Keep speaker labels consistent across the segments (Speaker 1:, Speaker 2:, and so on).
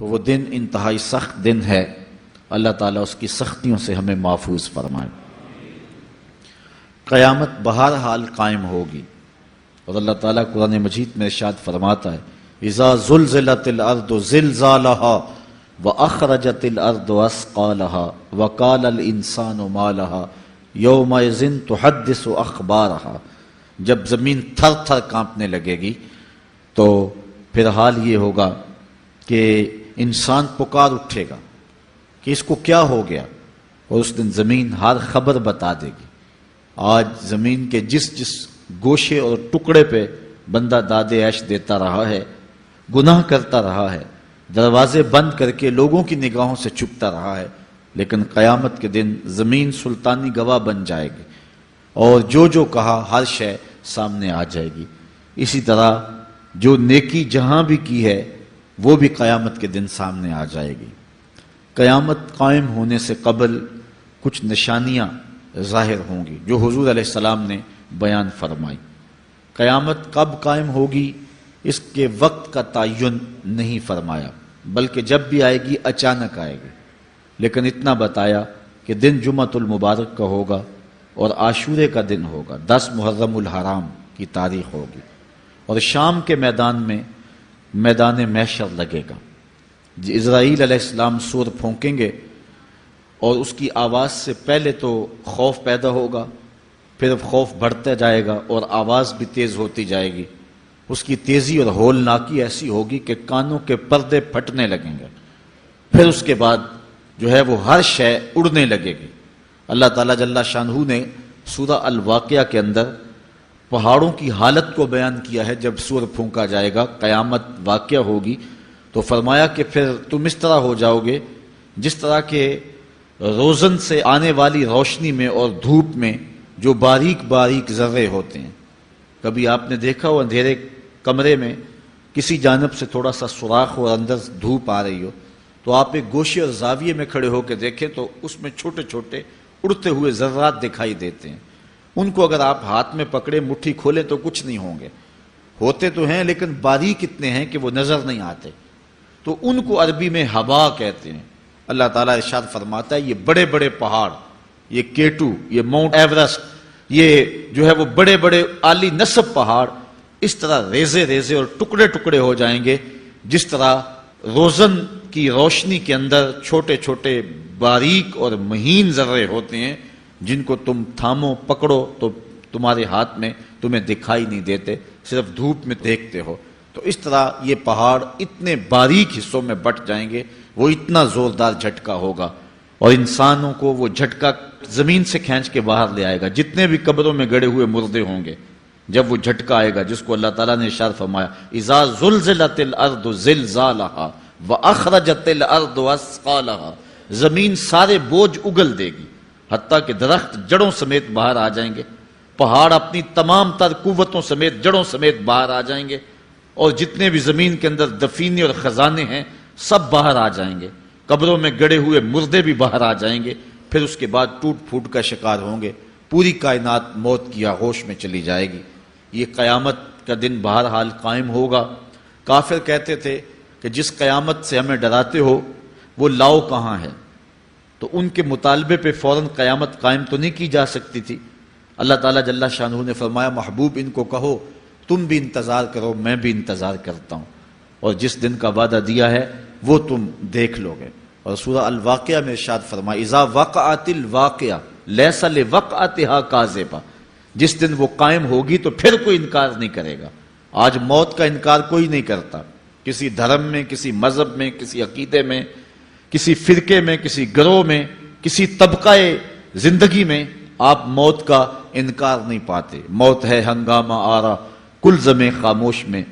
Speaker 1: تو وہ دن انتہائی سخت دن ہے، اللہ تعالیٰ اس کی سختیوں سے ہمیں محفوظ فرمائے۔ قیامت بہرحال قائم ہوگی، اور اللہ تعالیٰ قرآن مجید میں ارشاد فرماتا ہے اذا زلزلت الارض زلزالها واخرجت الارض اثقالها وقال الانسان ما لها یومئذ تحدث اخبارها، جب زمین تھر تھر کانپنے لگے گی تو پھر حال یہ ہوگا کہ انسان پکار اٹھے گا کہ اس کو کیا ہو گیا، اور اس دن زمین ہر خبر بتا دے گی۔ آج زمین کے جس گوشے اور ٹکڑے پہ بندہ داد عیش دیتا رہا ہے، گناہ کرتا رہا ہے، دروازے بند کر کے لوگوں کی نگاہوں سے چھپتا رہا ہے، لیکن قیامت کے دن زمین سلطانی گواہ بن جائے گی، اور جو کہا ہر شے سامنے آ جائے گی۔ اسی طرح جو نیکی جہاں بھی کی ہے وہ بھی قیامت کے دن سامنے آ جائے گی۔ قیامت قائم ہونے سے قبل کچھ نشانیاں ظاہر ہوں گی جو حضور علیہ السلام نے بیان فرمائی۔ قیامت کب قائم ہوگی اس کے وقت کا تعین نہیں فرمایا، بلکہ جب بھی آئے گی اچانک آئے گی، لیکن اتنا بتایا کہ دن جمعۃ المبارک کا ہوگا اور عاشورے کا دن ہوگا، 10 محرم الحرام کی تاریخ ہوگی، اور شام کے میدان میں میدان محشر لگے گا۔ اسرائیل علیہ السلام سور پھونکیں گے اور اس کی آواز سے پہلے تو خوف پیدا ہوگا، پھر خوف بڑھتا جائے گا اور آواز بھی تیز ہوتی جائے گی۔ اس کی تیزی اور ہولناکی ایسی ہوگی کہ کانوں کے پردے پھٹنے لگیں گے، پھر اس کے بعد جو ہے وہ ہر شے اڑنے لگے گی۔ اللہ تعالیٰ جل شانہ نے سورہ الواقعہ کے اندر پہاڑوں کی حالت کو بیان کیا ہے۔ جب سور پھونکا جائے گا، قیامت واقعہ ہوگی، تو فرمایا کہ پھر تم اس طرح ہو جاؤ گے جس طرح کہ روزن سے آنے والی روشنی میں اور دھوپ میں جو باریک باریک ذرے ہوتے ہیں۔ کبھی آپ نے دیکھا ہو اندھیرے کمرے میں کسی جانب سے تھوڑا سا سوراخ اور اندر دھوپ آ رہی ہو، تو آپ ایک گوشے اور زاویے میں کھڑے ہو کے دیکھیں تو اس میں چھوٹے چھوٹے اڑتے ہوئے ذرات دکھائی دیتے ہیں۔ ان کو اگر آپ ہاتھ میں پکڑے مٹھی کھولیں تو کچھ نہیں ہوں گے، ہوتے تو ہیں لیکن باریک اتنے ہیں کہ وہ نظر نہیں آتے، تو ان کو عربی میں ہوا کہتے ہیں۔ اللہ تعالیٰ ارشاد فرماتا ہے یہ بڑے بڑے پہاڑ، یہ کیٹو، یہ ماؤنٹ ایورسٹ، یہ جو ہے وہ بڑے بڑے عالی نصب پہاڑ اس طرح ریزے ریزے اور ٹکڑے ٹکڑے ہو جائیں گے جس طرح روزن کی روشنی کے اندر چھوٹے چھوٹے باریک اور مہین ذرے ہوتے ہیں، جن کو تم تھامو پکڑو تو تمہارے ہاتھ میں تمہیں دکھائی نہیں دیتے، صرف دھوپ میں دیکھتے ہو۔ تو اس طرح یہ پہاڑ اتنے باریک حصوں میں بٹ جائیں گے، وہ اتنا زوردار جھٹکا ہوگا، اور انسانوں کو وہ جھٹکا زمین سے کھینچ کے باہر لے آئے گا۔ جتنے بھی قبروں میں گڑے ہوئے مردے ہوں گے، جب وہ جھٹکا آئے گا جس کو اللہ تعالیٰ نے ارشاد فرمایا اذا زلزلت الارض زلزالها واخرجت الارض اثقالها، زمین سارے بوجھ اگل دے گی، حتیٰ کہ درخت جڑوں سمیت باہر آ جائیں گے، پہاڑ اپنی تمام تر قوتوں سمیت جڑوں سمیت باہر آ جائیں گے، اور جتنے بھی زمین کے اندر دفینے اور خزانے ہیں سب باہر آ جائیں گے، قبروں میں گڑے ہوئے مردے بھی باہر آ جائیں گے، پھر اس کے بعد ٹوٹ پھوٹ کا شکار ہوں گے، پوری کائنات موت کی آغوش میں چلی جائے گی۔ یہ قیامت کا دن بہرحال قائم ہوگا۔ کافر کہتے تھے کہ جس قیامت سے ہمیں ڈراتے ہو وہ لاؤ کہاں ہے، تو ان کے مطالبے پہ فوراً قیامت قائم تو نہیں کی جا سکتی تھی۔ اللہ تعالیٰ جل شانہ نے فرمایا محبوب ان کو کہو تم بھی انتظار کرو، میں بھی انتظار کرتا ہوں، اور جس دن کا وعدہ دیا ہے وہ تم دیکھ لو گے۔ اور سورہ الواقعہ میں ارشاد فرمایا اذا وقعت الواقعہ لیس لوقعتها کاذبہ، جس دن وہ قائم ہوگی تو پھر کوئی انکار نہیں کرے گا۔ آج موت کا انکار کوئی نہیں کرتا، کسی دھرم میں، کسی مذہب میں، کسی عقیدے میں، کسی فرقے میں، کسی گروہ میں، کسی طبقہ زندگی میں آپ موت کا انکار نہیں پاتے۔ موت ہے ہنگامہ آرا کلزم خاموش میں،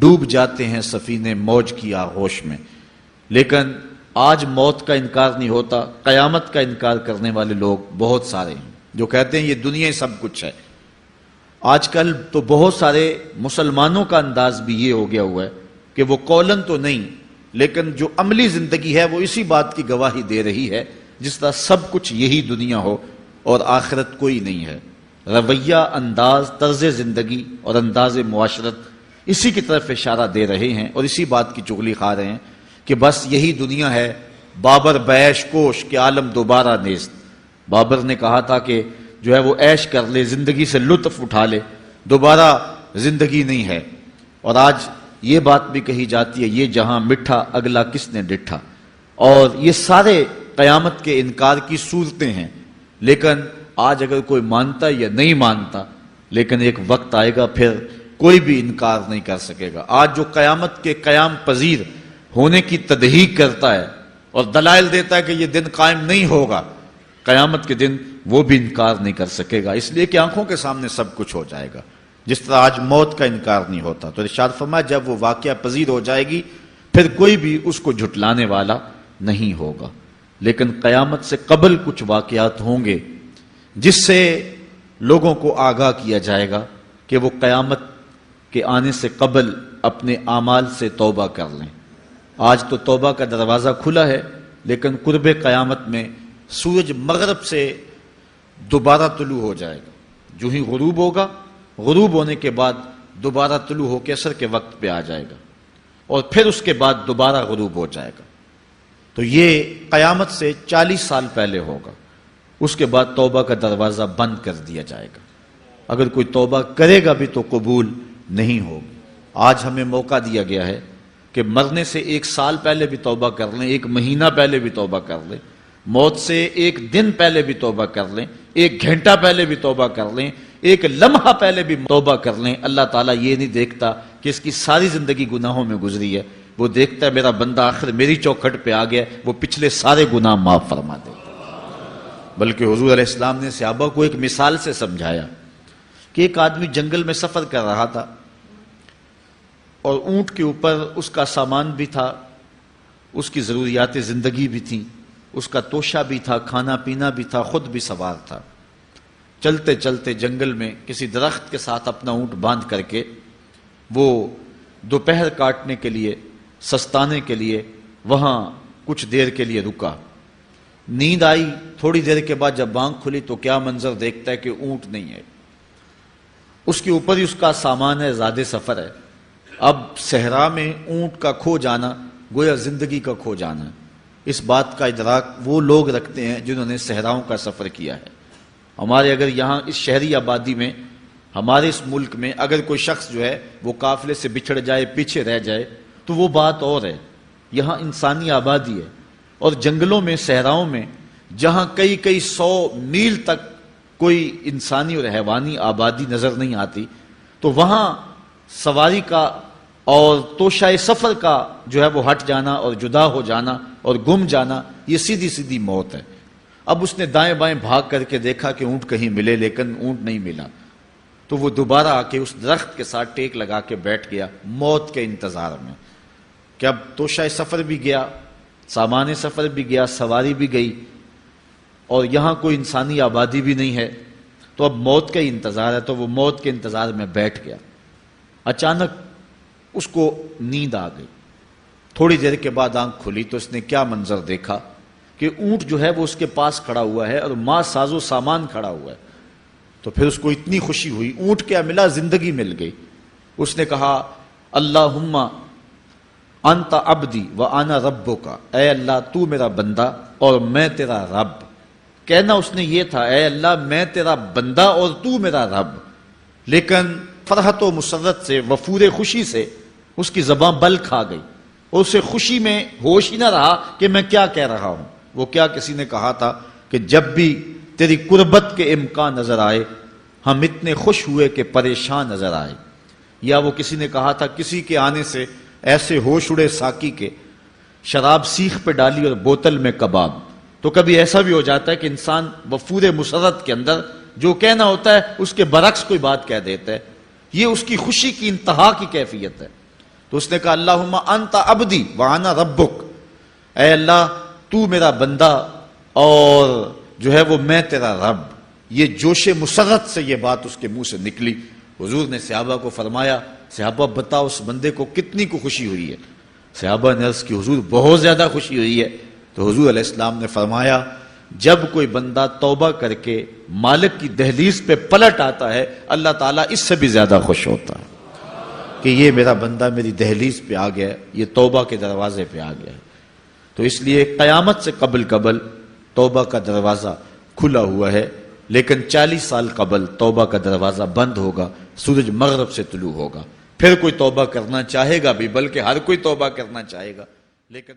Speaker 1: ڈوب جاتے ہیں سفینے موج کی آغوش میں۔ لیکن آج موت کا انکار نہیں ہوتا، قیامت کا انکار کرنے والے لوگ بہت سارے ہیں جو کہتے ہیں یہ دنیا ہی سب کچھ ہے۔ آج کل تو بہت سارے مسلمانوں کا انداز بھی یہ ہو گیا ہوا ہے کہ وہ قولاً تو نہیں لیکن جو عملی زندگی ہے وہ اسی بات کی گواہی دے رہی ہے جس طرح سب کچھ یہی دنیا ہو اور آخرت کوئی نہیں ہے۔ رویہ، انداز، طرز زندگی اور انداز معاشرت اسی کی طرف اشارہ دے رہے ہیں اور اسی بات کی چغلی کھا رہے ہیں کہ بس یہی دنیا ہے، بابر بیش کوش کہ عالم دوبارہ نیست۔ بابر نے کہا تھا کہ جو ہے وہ عیش کر لے، زندگی سے لطف اٹھا لے، دوبارہ زندگی نہیں ہے۔ اور آج یہ بات بھی کہی جاتی ہے، یہ جہاں مٹھا اگلا کس نے ڈٹھا، اور یہ سارے قیامت کے انکار کی صورتیں ہیں۔ لیکن آج اگر کوئی مانتا یا نہیں مانتا، لیکن ایک وقت آئے گا پھر کوئی بھی انکار نہیں کر سکے گا۔ آج جو قیامت کے قیام پذیر ہونے کی تدہیق کرتا ہے اور دلائل دیتا ہے کہ یہ دن قائم نہیں ہوگا، قیامت کے دن وہ بھی انکار نہیں کر سکے گا، اس لیے کہ آنکھوں کے سامنے سب کچھ ہو جائے گا، جس طرح آج موت کا انکار نہیں ہوتا۔ تو ارشاد فرمایا جب وہ واقعہ پذیر ہو جائے گی پھر کوئی بھی اس کو جھٹلانے والا نہیں ہوگا۔ لیکن قیامت سے قبل کچھ واقعات ہوں گے جس سے لوگوں کو آگاہ کیا جائے گا کہ وہ قیامت کے آنے سے قبل اپنے اعمال سے توبہ کر لیں۔ آج تو توبہ کا دروازہ کھلا ہے، لیکن قرب قیامت میں سورج مغرب سے دوبارہ طلوع ہو جائے گا، جو ہی غروب ہوگا، غروب ہونے کے بعد دوبارہ طلوع ہو کے عصر کے وقت پہ آ جائے گا، اور پھر اس کے بعد دوبارہ غروب ہو جائے گا۔ تو یہ قیامت سے 40 سال پہلے ہوگا، اس کے بعد توبہ کا دروازہ بند کر دیا جائے گا۔ اگر کوئی توبہ کرے گا بھی تو قبول نہیں ہوگی۔ آج ہمیں موقع دیا گیا ہے کہ مرنے سے 1 سال پہلے بھی توبہ کر لیں، 1 مہینہ پہلے بھی توبہ کر لیں، موت سے 1 دن پہلے بھی توبہ کر لیں، 1 گھنٹہ پہلے بھی توبہ کر لیں، 1 لمحہ پہلے بھی توبہ کر لیں۔ اللہ تعالیٰ یہ نہیں دیکھتا کہ اس کی ساری زندگی گناہوں میں گزری ہے، وہ دیکھتا ہے میرا بندہ آخر میری چوکھٹ پہ آ گیا، وہ پچھلے سارے گناہ معاف فرما دیتا۔ بلکہ حضور علیہ السلام نے صحابہ کو ایک مثال سے سمجھایا کہ ایک آدمی جنگل میں سفر کر رہا تھا، اور اونٹ کے اوپر اس کا سامان بھی تھا، اس کی ضروریات زندگی بھی تھیں، اس کا توشہ بھی تھا، کھانا پینا بھی تھا، خود بھی سوار تھا۔ چلتے چلتے جنگل میں کسی درخت کے ساتھ اپنا اونٹ باندھ کر کے وہ دوپہر کاٹنے کے لیے، سستانے کے لیے وہاں کچھ دیر کے لیے رکا۔ نیند آئی، تھوڑی دیر کے بعد جب آنکھ کھلی تو کیا منظر دیکھتا ہے کہ اونٹ نہیں ہے، اس کے اوپر ہی اس کا سامان ہے، زیادہ سفر ہے۔ اب صحرا میں اونٹ کا کھو جانا گویا زندگی کا کھو جانا ہے۔ اس بات کا ادراک وہ لوگ رکھتے ہیں جنہوں نے صحراؤں کا سفر کیا ہے۔ ہمارے اگر یہاں اس شہری آبادی میں، ہمارے اس ملک میں اگر کوئی شخص جو ہے وہ قافلے سے بچھڑ جائے، پیچھے رہ جائے تو وہ بات اور ہے۔ یہاں انسانی آبادی ہے، اور جنگلوں میں، صحراؤں میں جہاں کئی 100 میل تک کوئی انسانی اور حیوانی آبادی نظر نہیں آتی، تو وہاں سواری کا اور توشہ سفر کا جو ہے وہ ہٹ جانا اور جدا ہو جانا اور گم جانا، یہ سیدھی سیدھی موت ہے۔ اب اس نے دائیں بائیں بھاگ کر کے دیکھا کہ اونٹ کہیں ملے، لیکن اونٹ نہیں ملا، تو وہ دوبارہ آ کے اس درخت کے ساتھ ٹیک لگا کے بیٹھ گیا موت کے انتظار میں کہ اب توشہ سفر بھی گیا، سامان سفر بھی گیا، سواری بھی گئی، اور یہاں کوئی انسانی آبادی بھی نہیں ہے، تو اب موت کا ہی انتظار ہے۔ تو وہ موت کے انتظار میں بیٹھ گیا۔ اچانک اس کو نیند آ گئی، تھوڑی دیر کے بعد آنکھ کھلی تو اس نے کیا منظر دیکھا کہ اونٹ جو ہے وہ اس کے پاس کھڑا ہوا ہے اور ماں ساز و سامان کھڑا ہوا ہے۔ تو پھر اس کو اتنی خوشی ہوئی، اونٹ کیا ملا، زندگی مل گئی۔ اس نے کہا اللہم انت عبدی وانا ربک، اے اللہ تو میرا بندہ اور میں تیرا رب۔ کہنا اس نے یہ تھا اے اللہ میں تیرا بندہ اور تو میرا رب، لیکن فرحت و مسرت سے، وفور خوشی سے اس کی زبان بل کھا گئی، اور اسے خوشی میں ہوش ہی نہ رہا کہ میں کیا کہہ رہا ہوں۔ وہ کیا کسی نے کہا تھا کہ جب بھی تیری قربت کے امکان نظر آئے ہم اتنے خوش ہوئے کہ پریشان نظر آئے، یا وہ کسی نے کہا تھا کسی کے آنے سے ایسے ہوش اڑے ساقی کے، شراب سیخ پہ ڈالی اور بوتل میں کباب۔ تو کبھی ایسا بھی ہو جاتا ہے کہ انسان وفور مسرت کے اندر جو کہنا ہوتا ہے اس کے برعکس کوئی بات کہہ دیتا ہے، یہ اس کی خوشی کی انتہا کی کیفیت ہے۔ تو اس نے کہا اللہم انت عبدی وانا ربک، اے اللہ تو میرا بندہ اور جو ہے وہ میں تیرا رب۔ یہ جوش مسرت سے یہ بات اس کے منہ سے نکلی۔ حضور نے صحابہ کو فرمایا صحابہ بتاؤ اس بندے کو کتنی کو خوشی ہوئی ہے؟ صحابہ نے عرض کی حضور بہت زیادہ خوشی ہوئی ہے۔ تو حضور علیہ السلام نے فرمایا جب کوئی بندہ توبہ کر کے مالک کی دہلیز پہ پلٹ آتا ہے اللہ تعالیٰ اس سے بھی زیادہ خوش ہوتا ہے۔ کہ یہ میرا بندہ میری دہلیز پہ آ گیا ہے، یہ توبہ کے دروازے پہ آ گیا ہے۔ تو اس لیے قیامت سے قبل توبہ کا دروازہ کھلا ہوا ہے، لیکن 40 سال قبل توبہ کا دروازہ بند ہوگا، سورج مغرب سے طلوع ہوگا، پھر کوئی توبہ کرنا چاہے گا بھی، بلکہ ہر کوئی توبہ کرنا چاہے گا، لیکن